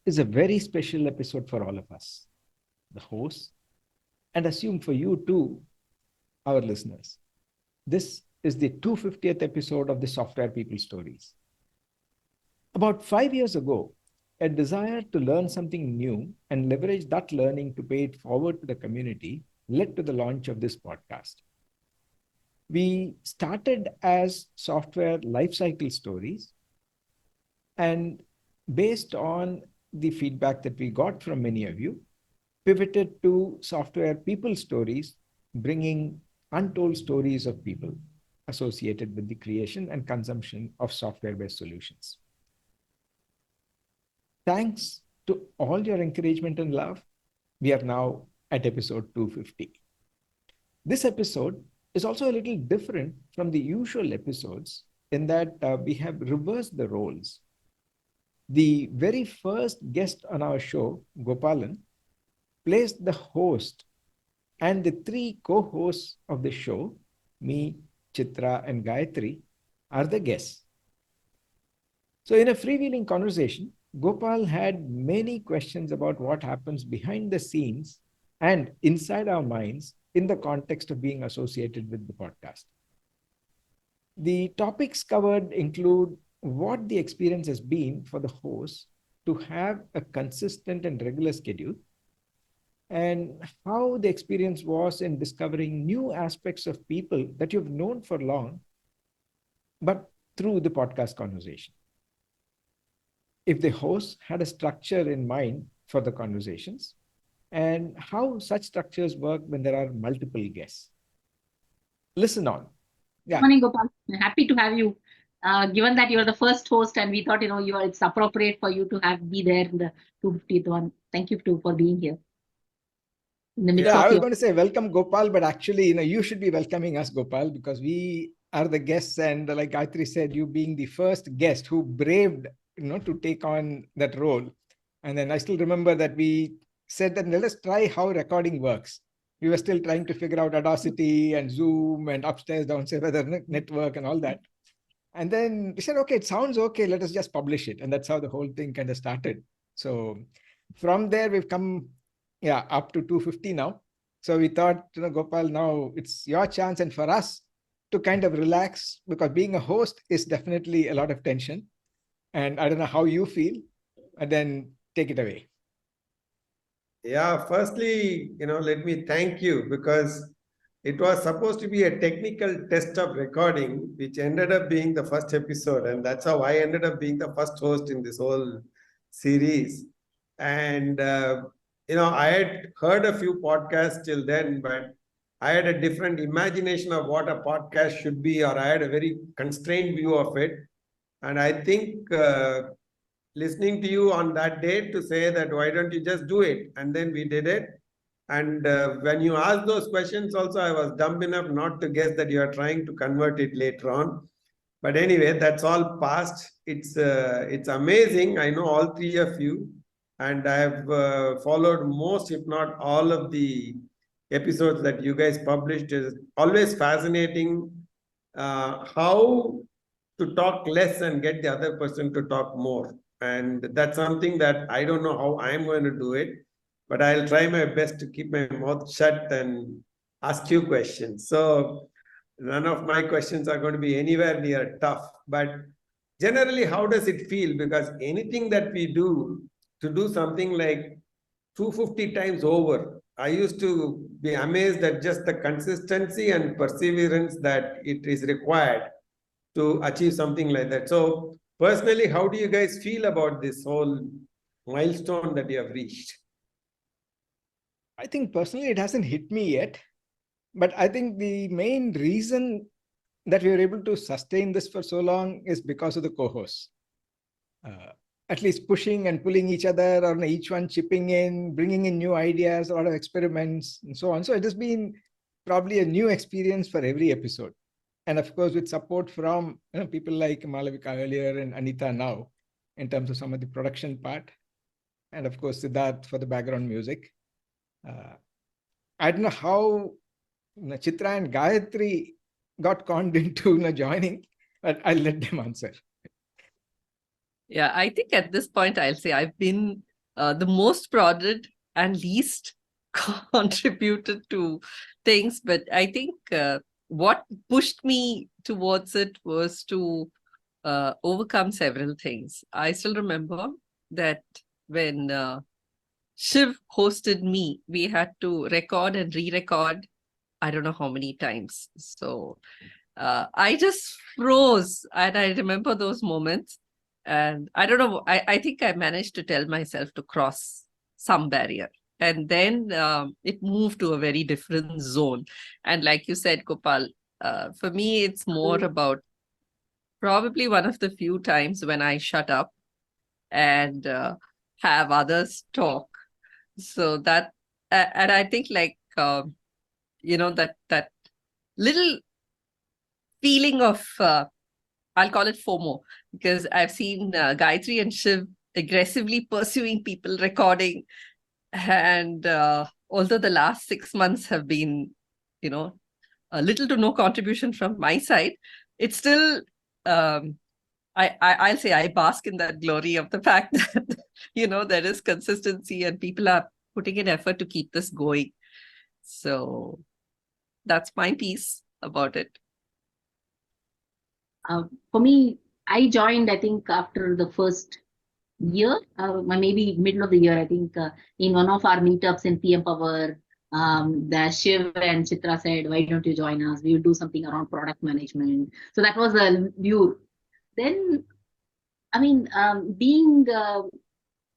is a very special episode for all of us, the hosts, and assume for you too, our listeners. This is the 250th episode of the Software People Stories. About 5 years ago, a desire to learn something new and leverage that learning to pay it forward to the community led to the launch of this podcast. We started as software lifecycle stories, and based on the feedback that we got from many of you, pivoted to software people stories, bringing untold stories of people associated with the creation and consumption of software-based solutions. Thanks to all your encouragement and love, we are now at episode 250. This episode is also a little different from the usual episodes in that we have reversed the roles. The very first guest on our show, Gopalan, plays the host, and the three co-hosts of the show, me, Chitra, and Gayatri, are the guests. So in a freewheeling conversation, Gopal had many questions about what happens behind the scenes and inside our minds in the context of being associated with the podcast. The topics covered include what the experience has been for the host to have a consistent and regular schedule, and how the experience was in discovering new aspects of people that you've known for long, but through the podcast conversation. If the host had a structure in mind for the conversations, and how such structures work when there are multiple guests. Listen on. Yeah. Good morning, Gopal. I'm happy to have you. Given that you're the first host, and we thought it's appropriate for you to be there in the 250th one. Thank you for being here. I was going to say welcome, Gopal, but actually, you should be welcoming us, Gopal, because we are the guests, and like Gayatri said, you being the first guest who braved, to take on that role. And then I still remember that we said that let us try how recording works. We were still trying to figure out Audacity and Zoom and upstairs, downstairs, weather network and all that. And then we said, okay, it sounds okay. Let us just publish it. And that's how the whole thing kind of started. So from there, we've come up to 250 now. So we thought, Gopal, now it's your chance and for us to kind of relax, because being a host is definitely a lot of tension. And I don't know how you feel, and then take it away. Yeah, firstly, let me thank you, because it was supposed to be a technical test of recording, which ended up being the first episode. And that's how I ended up being the first host in this whole series. And, I had heard a few podcasts till then, but I had a different imagination of what a podcast should be, or I had a very constrained view of it. And I think listening to you on that day to say that, why don't you just do it? And then we did it. And when you asked those questions also, I was dumb enough not to guess that you are trying to convert it later on. But anyway, that's all past. It's amazing. I know all three of you, and I have followed most, if not all, of the episodes that you guys published. It's always fascinating how to talk less and get the other person to talk more. And that's something that I don't know how I'm going to do it, but I'll try my best to keep my mouth shut and ask you questions. So none of my questions are going to be anywhere near tough, but generally, how does it feel? Because anything that we do, to do something like 250 times over, I used to be amazed at just the consistency and perseverance that it is required to achieve something like that. So personally, how do you guys feel about this whole milestone that you have reached? I think personally, it hasn't hit me yet. But I think the main reason that we were able to sustain this for so long is because of the co-hosts. At least pushing and pulling each other, or each one chipping in, bringing in new ideas, a lot of experiments, and so on. So it has been probably a new experience for every episode. And of course, with support from people like Malavika earlier and Anita now, in terms of some of the production part. And of course, Siddharth for the background music. I don't know how Chitra and Gayatri got conned into joining, but I'll let them answer. Yeah, I think at this point, I'll say I've been the most prodded and least contributed to things. But I think what pushed me towards it was to overcome several things. I still remember that when Shiv hosted me, we had to record and re-record, I don't know how many times. So I just froze, and I remember those moments. And I don't know, I think I managed to tell myself to cross some barrier. And then it moved to a very different zone. And like you said, Gopal, for me, it's more about probably one of the few times when I shut up and have others talk. So that, and I think like, that little feeling of, I'll call it FOMO, because I've seen Gayatri and Shiv aggressively pursuing people recording. And although the last 6 months have been, a little to no contribution from my side, it's still, I'll say I bask in that glory of the fact that, there is consistency and people are putting in effort to keep this going. So that's my piece about it. For me, I joined, I think, after the first year, maybe middle of the year, I think, in one of our meetups in PM Power, the Shiv and Chitra said, why don't you join us? We will do something around product management. So that was a view. Then,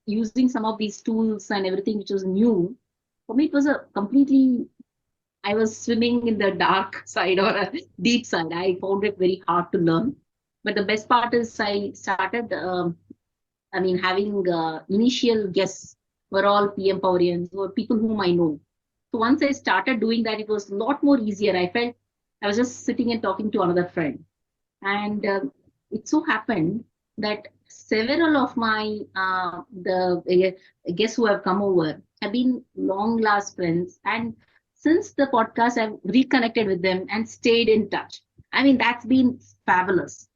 using some of these tools and everything which was new, for me, it was a completely, I was swimming in the dark side or a deep side. I found it very hard to learn. But the best part is I started, having initial guests were all PM Powerians or people whom I know. So once I started doing that, it was a lot more easier. I felt I was just sitting and talking to another friend. And it so happened that several of my the guests who have come over have been long last friends, and since the podcast I've reconnected with them and stayed in touch. That's been fabulous.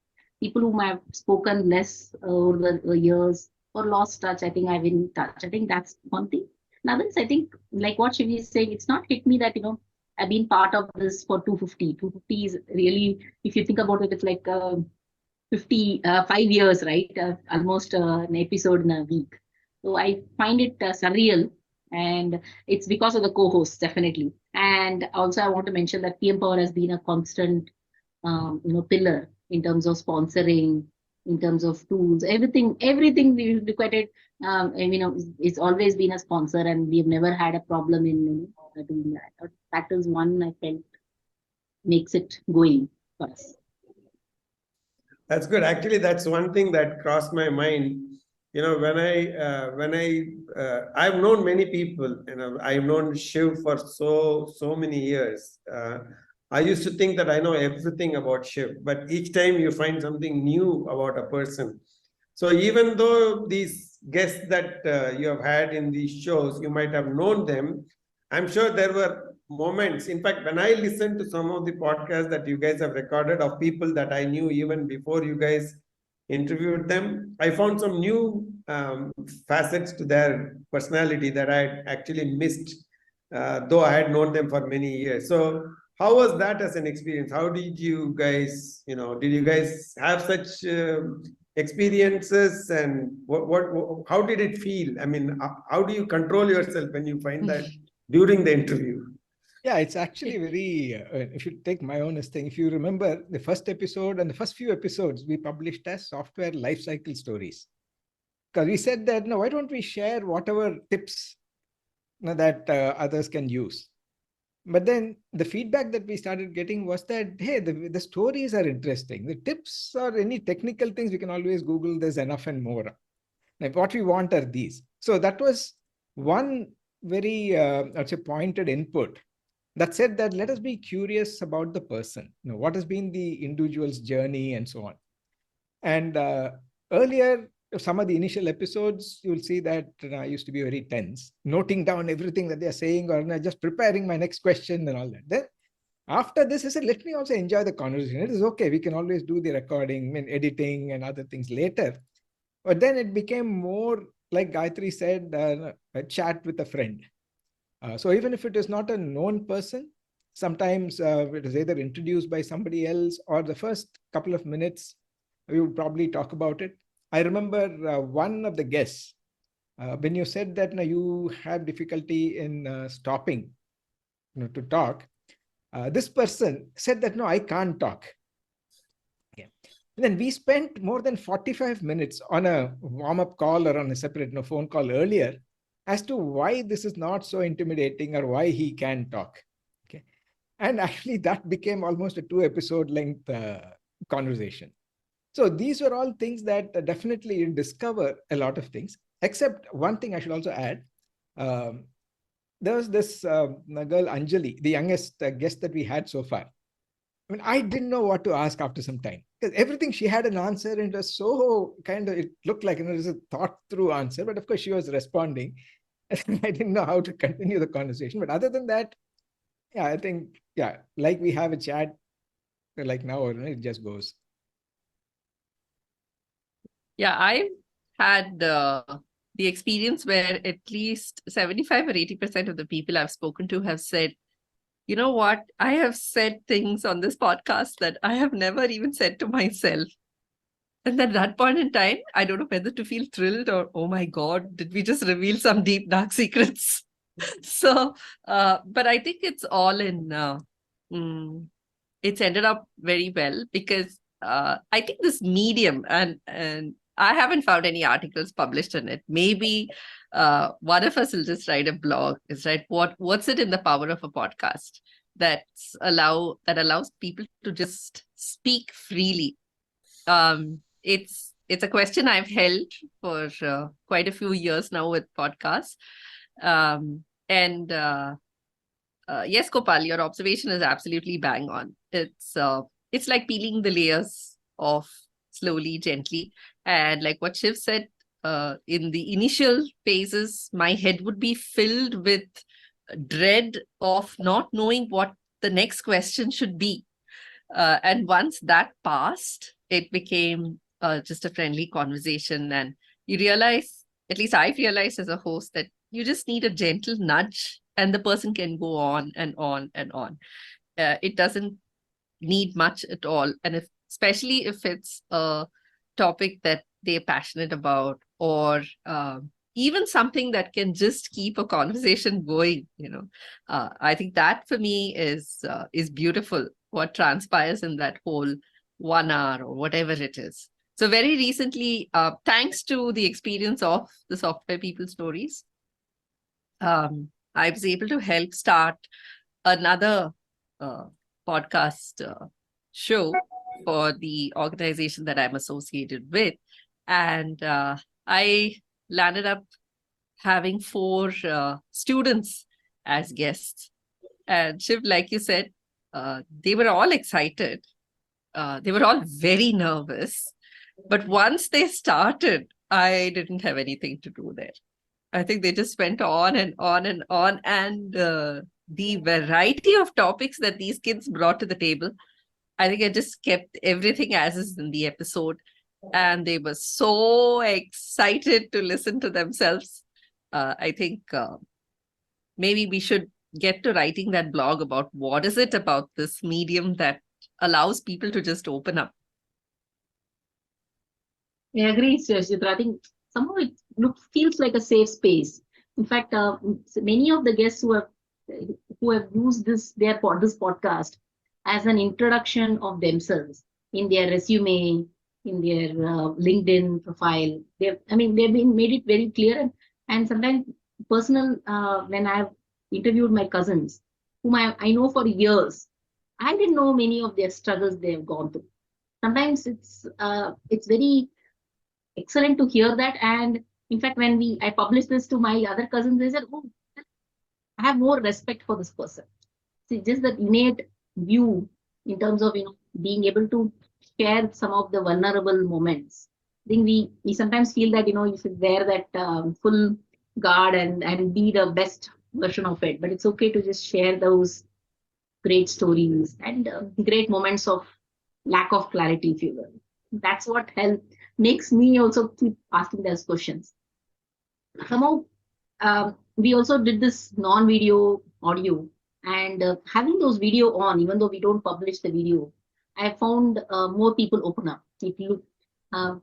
People whom I've spoken less over the years or lost touch, I think I've been in touch. I think that's one thing. Another is, I think, like what Shivi is saying, it's not hit me that I've been part of this for 250. 250 is really, if you think about it, it's like 5 years, right? Almost an episode in a week. So I find it surreal, and it's because of the co-hosts, definitely. And also, I want to mention that PM Power has been a constant, pillar in terms of sponsoring, in terms of tools, everything we required. It's always been a sponsor, and we've never had a problem in doing that. That is one I felt makes it going for us. That's good. Actually, that's one thing that crossed my mind. I've known many people. I've known Shiv for so many years. I used to think that I know everything about Shiv, but each time you find something new about a person. So even though these guests that you have had in these shows, you might have known them, I'm sure there were moments. In fact, when I listened to some of the podcasts that you guys have recorded of people that I knew even before you guys interviewed them, I found some new facets to their personality that I actually missed, though I had known them for many years. So how was that as an experience? How did you guys, did you guys have such experiences, and how did it feel? How do you control yourself when you find that during the interview? Yeah, it's actually very, if you take my honest thing, if you remember the first episode and the first few episodes we published as software lifecycle stories. Because we said that, why don't we share whatever tips that others can use? But then the feedback that we started getting was that, hey, the stories are interesting. The tips or any technical things, we can always Google, there's enough and more. Like what we want are these. So that was one very, I'd say, pointed input that said that let us be curious about the person. What has been the individual's journey and so on. And earlier, some of the initial episodes, you'll see that I used to be very tense, noting down everything that they're saying or just preparing my next question and all that. Then after this, I said, let me also enjoy the conversation. It is okay. We can always do the recording and editing and other things later. But then it became more like Gayatri said, a chat with a friend. So even if it is not a known person, sometimes it is either introduced by somebody else, or the first couple of minutes, we would probably talk about it. I remember one of the guests, when you said that you have difficulty in stopping to talk, this person said that, no, I can't talk. Okay. And then we spent more than 45 minutes on a warm-up call or on a separate phone call earlier as to why this is not so intimidating or why he can talk. Okay. And actually that became almost a 2-episode length conversation. So these were all things that definitely you discover a lot of things, except one thing I should also add. There was this girl, Anjali, the youngest guest that we had so far. I mean, I didn't know what to ask after some time, because everything she had an answer, and it was so kind of, it looked like it was a thought through answer, but of course she was responding. I didn't know how to continue the conversation. But other than that, yeah, I think, yeah, like we have a chat like now, it just goes. Yeah, I've had the experience where at least 75 or 80% of the people I've spoken to have said, you know what, I have said things on this podcast that I have never even said to myself. And at that point in time, I don't know whether to feel thrilled or, oh my God, did we just reveal some deep, dark secrets? So, but I think it's all in, it's ended up very well, because I think this medium, and I haven't found any articles published in it. Maybe one of us will just write a blog. Is right. What's it in the power of a podcast that allows people to just speak freely? It's a question I've held for quite a few years now with podcasts. And yes, Gopal, your observation is absolutely bang on. It's like peeling the layers off slowly, gently. And like what Shiv said, in the initial phases, my head would be filled with dread of not knowing what the next question should be. And once that passed, it became just a friendly conversation. And you realize, at least I realized as a host, that you just need a gentle nudge and the person can go on and on and on. It doesn't need much at all. And especially if it's a topic that they're passionate about, or even something that can just keep a conversation going, I think that for me is beautiful, what transpires in that whole 1 hour or whatever it is. So very recently, thanks to the experience of the Software People Stories, I was able to help start another podcast show for the organization that I'm associated with. And I landed up having 4 students as guests. And Shiv, like you said, they were all excited. They were all very nervous. But once they started, I didn't have anything to do there. I think they just went on and on and on. And the variety of topics that these kids brought to the table, I think I just kept everything as is in the episode. And they were so excited to listen to themselves. I think maybe we should get to writing that blog about what is it about this medium that allows people to just open up. I agree, Chitra. I think somehow it feels like a safe space. In fact, many of the guests who have used this podcast as an introduction of themselves in their resume, in their LinkedIn profile. They've made it very clear, and sometimes personal. When I've interviewed my cousins, whom I know for years, I didn't know many of their struggles they have gone through. Sometimes it's very excellent to hear that. And in fact, when I published this to my other cousins, they said, "Oh, I have more respect for this person." See, just that innate view in terms of being able to share some of the vulnerable moments. I think we sometimes feel that you should wear that full guard and be the best version of it. But it's okay to just share those great stories and great moments of lack of clarity, if you will. That's what makes me also keep asking those questions. somehow we also did this non-video audio, and having those video on, even though we don't publish the video, I found more people open up. It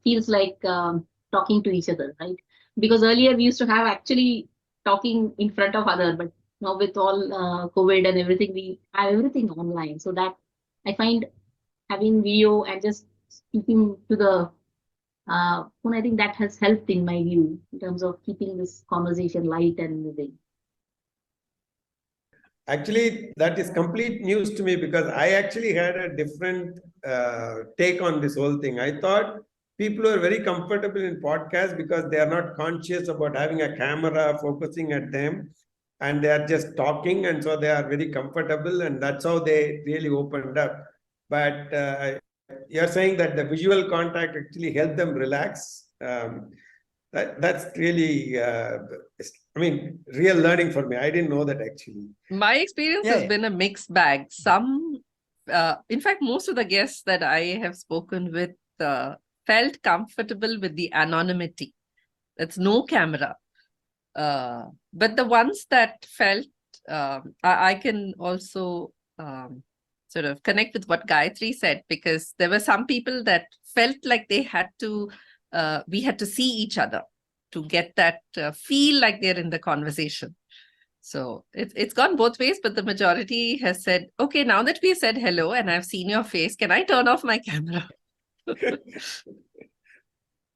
feels like talking to each other, right? Because earlier we used to have actually talking in front of other, but now with all COVID and everything, we have everything online. So that I find having video and just speaking to the phone, I think that has helped in my view in terms of keeping this conversation light and moving. Actually, that is complete news to me because I actually had a different take on this whole thing. I thought people are very comfortable in podcasts because they are not conscious about having a camera focusing at them and they are just talking, and so they are very comfortable, and that's how they really opened up. But you're saying that the visual contact actually helped them relax. That's really, I mean, real learning for me. I didn't know that actually. My experience Yeah, has yeah. been a mixed bag. Some, in fact, most of the guests that I have spoken with felt comfortable with the anonymity. That's no camera. But the ones that felt, I can also sort of connect with what Gayatri said, because there were some people that felt like they had to, we had to see each other to get that feel like they're in the conversation. So it's gone both ways, but the majority has said, okay, now that we said hello and I've seen your face, can I turn off my camera?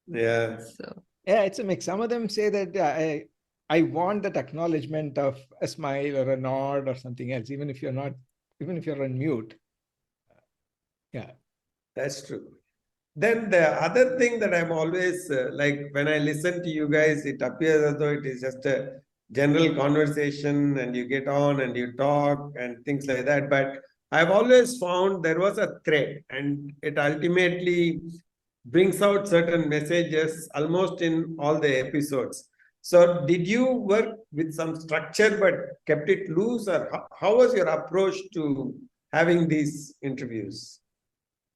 Yeah. So Yeah, it's a mix. Some of them say that I want that acknowledgement of a smile or a nod or something else, even if you're not, even if you're on mute. Yeah. That's true. Then the other thing that I'm always like when I listen to you guys, it appears as though it is just a general conversation and you get on and you talk and things like that. But I've always found there was a thread and it ultimately brings out certain messages almost in all the episodes. So did you work with some structure but kept it loose, or how was your approach to having these interviews?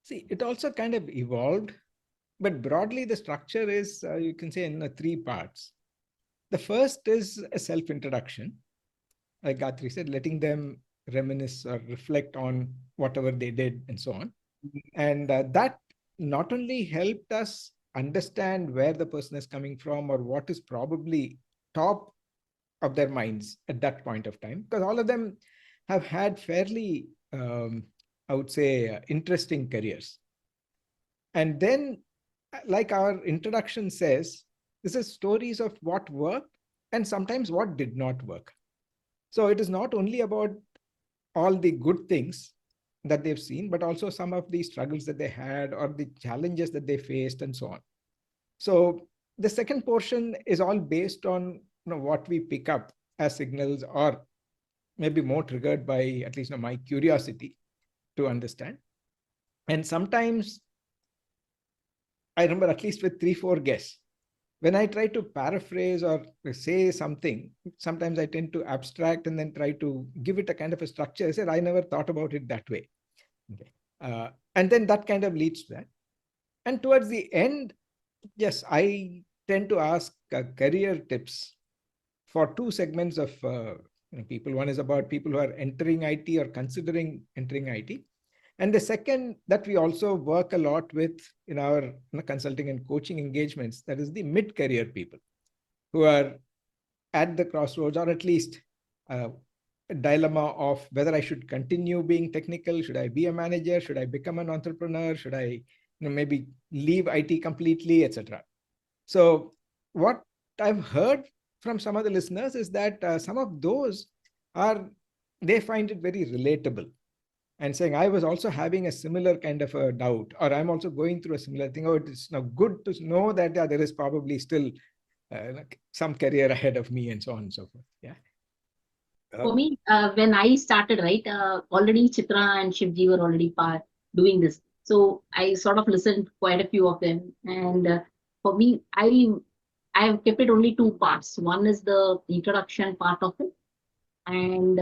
See, it also kind of evolved, but broadly the structure is, you can say, in three parts. The first is a self-introduction, like Gayatri said, letting them reminisce or reflect on whatever they did and so on. And that not only helped us understand where the person is coming from or what is probably top of their minds at that point of time, because all of them have had fairly, I would say, interesting careers. And then, like our introduction says, this is stories of what worked and sometimes what did not work. So it is not only about all the good things that they've seen, but also some of the struggles that they had or the challenges that they faced and so on. So the second portion is all based on what we pick up as signals, or maybe more triggered by at least my curiosity to understand. And sometimes I remember, at least with 3-4 guests, when I try to paraphrase or say something, sometimes I tend to abstract and then try to give it a kind of a structure. I said, I never thought about it that way. Okay. And then that kind of leads to that. And towards the end, yes, I tend to ask career tips for two segments of people. One is about people who are entering IT or considering entering IT. And the second that we also work a lot with in our consulting and coaching engagements, that is the mid-career people who are at the crossroads, or at least a dilemma of whether I should continue being technical, should I be a manager, should I become an entrepreneur, should I maybe leave IT completely, etc. So what I've heard from some of the listeners is that some of those they find it very relatable, and saying, I was also having a similar kind of a doubt, or I'm also going through a similar thing. Oh, it's now good to know that there is probably still some career ahead of me, and so on and so forth. Yeah. For me, when I started, right, already Chitra and Shivji were already doing this. So I sort of listened to quite a few of them. And for me, I have kept it only two parts. One is the introduction part of it, and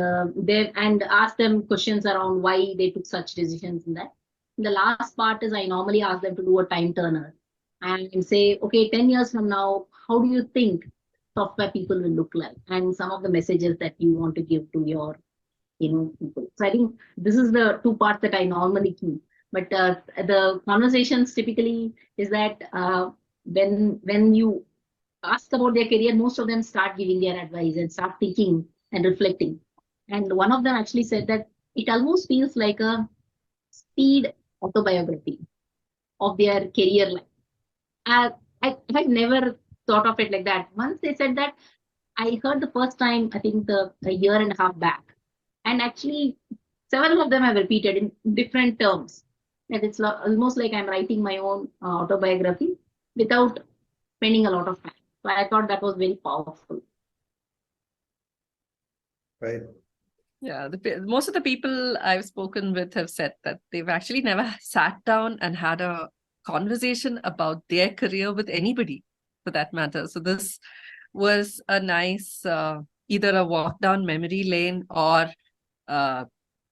ask them questions around why they took such decisions in that. The last part is I normally ask them to do a time turner and say, okay, 10 years from now, how do you think software people will look like, and some of the messages that you want to give to your people. So I think this is the two parts that I normally keep. But the conversations typically is that when you ask about their career, most of them start giving their advice and start thinking and reflecting. And one of them actually said that it almost feels like a speed autobiography of their career life. I had never thought of it like that. Once they said that, I heard the first time, I think a year and a half back. And actually, several of them have repeated in different terms. And it's almost like I'm writing my own autobiography without spending a lot of time. So I thought that was very powerful. Right. Yeah, most of the people I've spoken with have said that they've actually never sat down and had a conversation about their career with anybody, for that matter. So this was a nice, either a walk down memory lane or,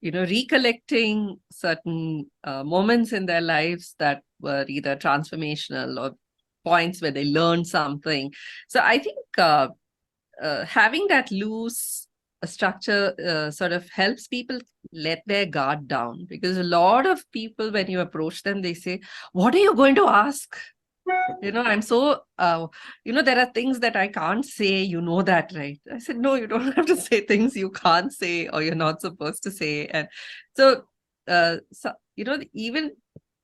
recollecting certain moments in their lives that were either transformational or points where they learned something. So I think having that loose structure sort of helps people let their guard down, because a lot of people, when you approach them, they say, what are you going to ask? I'm so, there are things that I can't say, that, right? I said, no, you don't have to say things you can't say or you're not supposed to say. And so, even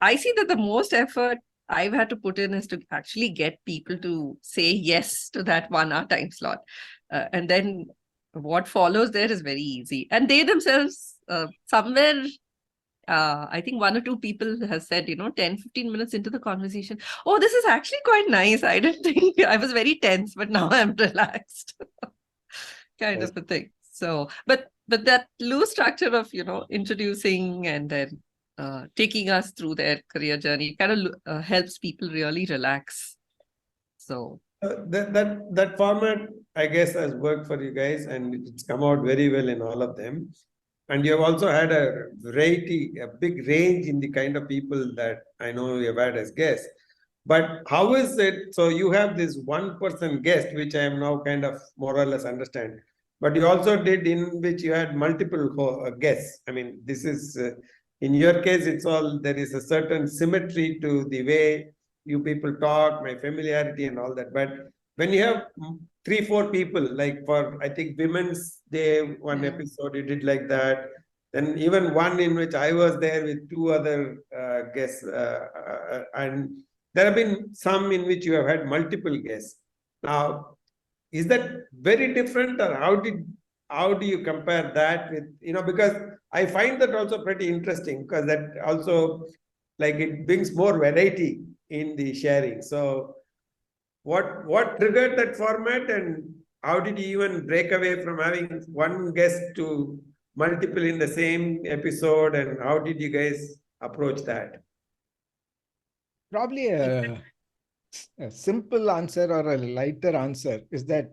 I see that the most effort I've had to put in is to actually get people to say yes to that 1 hour time slot. And then what follows there is very easy. And they themselves, somewhere, I think 1 or 2 people have said, 10, 15 minutes into the conversation, oh, this is actually quite nice. I didn't think, I was very tense, but now I'm relaxed. Kind of a thing. So, but that loose structure of, introducing and then taking us through their career journey kind of helps people really relax. So that format, I guess, has worked for you guys, and it's come out very well in all of them. And you have also had a variety, a big range in the kind of people that I know you have had as guests. But how is it? So you have this one person guest, which I am now kind of more or less understand. But you also did in which you had multiple guests. I mean, this is in your case, it's all, there is a certain symmetry to the way you people talk, my familiarity and all that. But when you have 3-4 people, like for, I think, Women's Day, one episode you did like that. Then even one in which I was there with 2 other guests. And there have been some in which you have had multiple guests. Now, is that very different, or how do you compare that with, because I find that also pretty interesting, because that also, like, it brings more variety in the sharing. So what triggered that format, and how did you even break away from having one guest to multiple in the same episode, and how did you guys approach that? Probably a simple answer or a lighter answer is that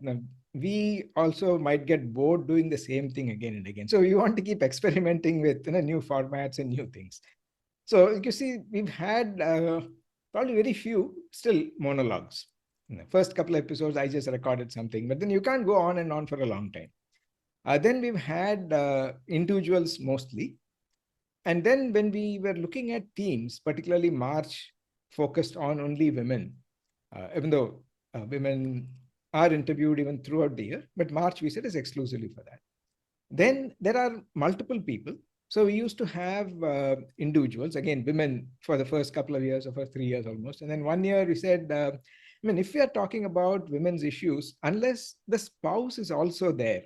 we also might get bored doing the same thing again and again. So we want to keep experimenting with new formats and new things. So you see, we've had probably very few still monologues. In the first couple of episodes, I just recorded something, but then you can't go on and on for a long time. Then we've had individuals mostly. And then when we were looking at themes, particularly March focused on only women, even though women are interviewed even throughout the year, but March we said is exclusively for that. Then there are multiple people. So we used to have individuals, again, women for the first couple of years or for 3 years almost. And then 1 year we said, if we are talking about women's issues, unless the spouse is also there,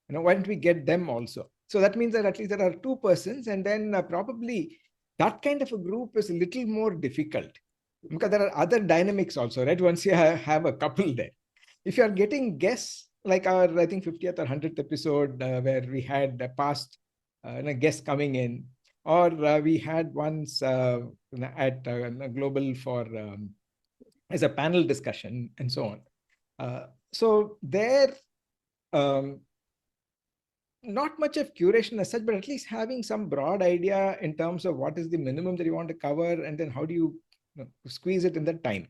why don't we get them also? So that means that at least there are 2 persons, and then probably that kind of a group is a little more difficult because there are other dynamics also, right? Once you have a couple there. If you are getting guests, like our, I think, 50th or 100th episode where we had past guests coming in, or we had once at Global for as a panel discussion and so on. So there, not much of curation as such, but at least having some broad idea in terms of what is the minimum that you want to cover, and then how do you squeeze it in that time.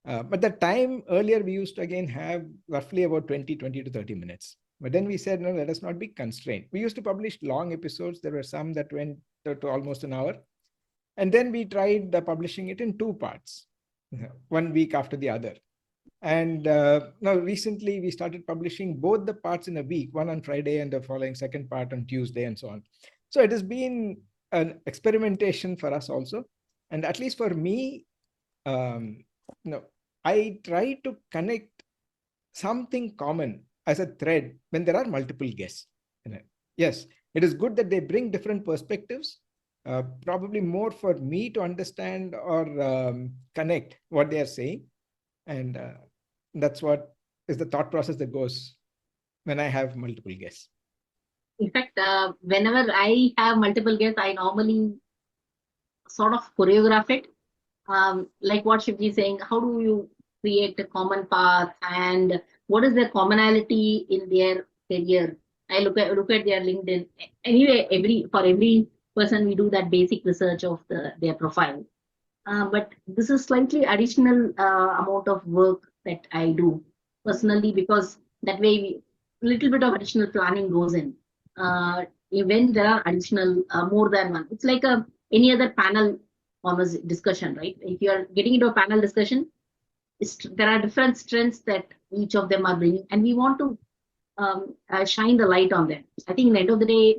But the time earlier, we used to again have roughly about 20 to 30 minutes. But then we said, no, let us not be constrained. We used to publish long episodes. There were some that went to almost an hour. And then we tried publishing it in 2 parts, 1 week after the other. And now recently we started publishing both the parts in a week, one on Friday and the following second part on Tuesday and so on. So it has been an experimentation for us also. And at least for me, I try to connect something common as a thread when there are multiple guests. Yes, it is good that they bring different perspectives, probably more for me to understand or connect what they are saying. And that's what is the thought process that goes when I have multiple guests. In fact, whenever I have multiple guests, I normally sort of choreograph it. Like what Shivji is saying, how do you create a common path and what is the commonality in their career? I look at their LinkedIn. Anyway, for every person we do that basic research of their profile. But this is slightly additional amount of work that I do personally, because that way a little bit of additional planning goes in. When there are additional more than one, it's like any other panel discussion, right? If you are getting into a panel discussion, there are different strengths that each of them are bringing, and we want to shine the light on them. I think at the end of the day,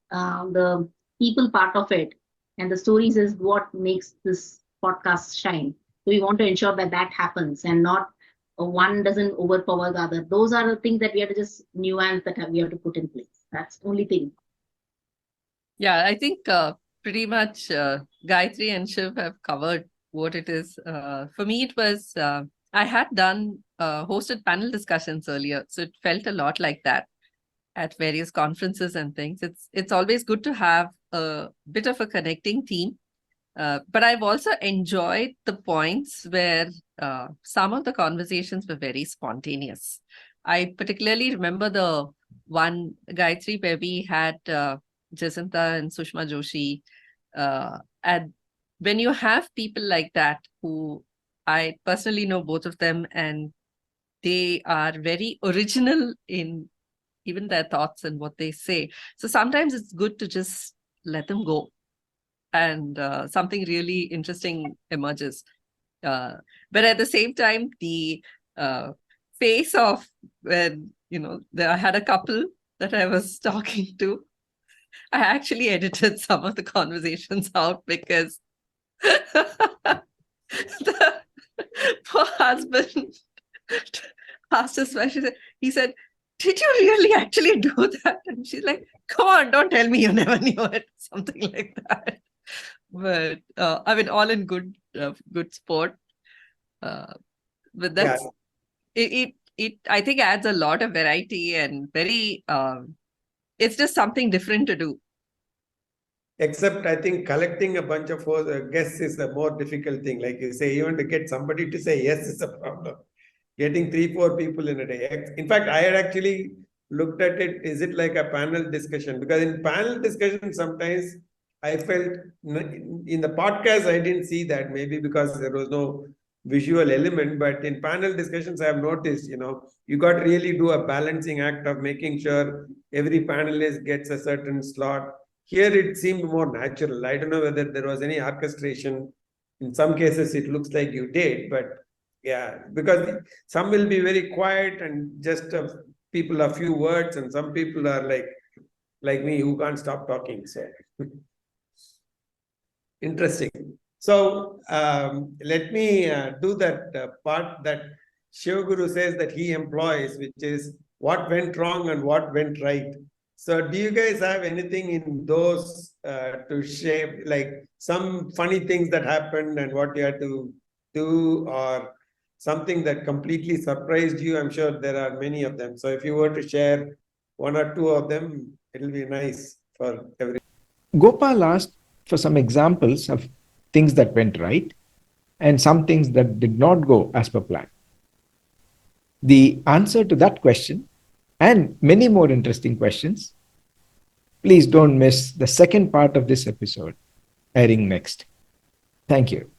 the people part of it and the stories is what makes this podcast shine. So we want to ensure that that happens and not one doesn't overpower the other. Those are the things that we have to just nuance that we have to put in place. That's the only thing. Yeah, I think pretty much Gayatri and Shiv have covered what it is. For me, it was, I had done hosted panel discussions earlier, so it felt a lot like that at various conferences and things. It's always good to have a bit of a connecting theme. But I've also enjoyed the points where some of the conversations were very spontaneous. I particularly remember the one Gayatri where we had Jacinta and Sushma Joshi. And when you have people like that, who I personally know both of them, and they are very original in even their thoughts and what they say. So sometimes it's good to just let them go, and something really interesting emerges. But at the same time, the face of when, I had a couple that I was talking to, I actually edited some of the conversations out because the poor husband asked his wife, he said, "Did you really actually do that?" And she's like, "Come on, don't tell me you never knew it." Something like that. But I mean, all in good sport. But that's it. I think adds a lot of variety and very. It's just something different to do. Except I think collecting a bunch of guests is a more difficult thing. Like you say, even to get somebody to say yes is a problem. Getting 3-4 people in a day. In fact, I had actually looked at it. Is it like a panel discussion? Because in panel discussion, sometimes I felt in the podcast, I didn't see that, maybe because there was no visual element. But in panel discussions, I have noticed, you got to really do a balancing act of making sure every panelist gets a certain slot. Here, it seemed more natural. I don't know whether there was any orchestration. In some cases, it looks like you did, but yeah, because some will be very quiet and just people a few words, and some people are like me who can't stop talking. So interesting. So let me do that part that Shivaguru says that he employs, which is what went wrong and what went right. So do you guys have anything in those to share, like some funny things that happened and what you had to do, or something that completely surprised you? I'm sure there are many of them. So if you were to share 1 or 2 of them, it'll be nice for everyone. Gopal asked for some examples of things that went right and some things that did not go as per plan. The answer to that question and many more interesting questions, please don't miss the second part of this episode airing next. Thank you.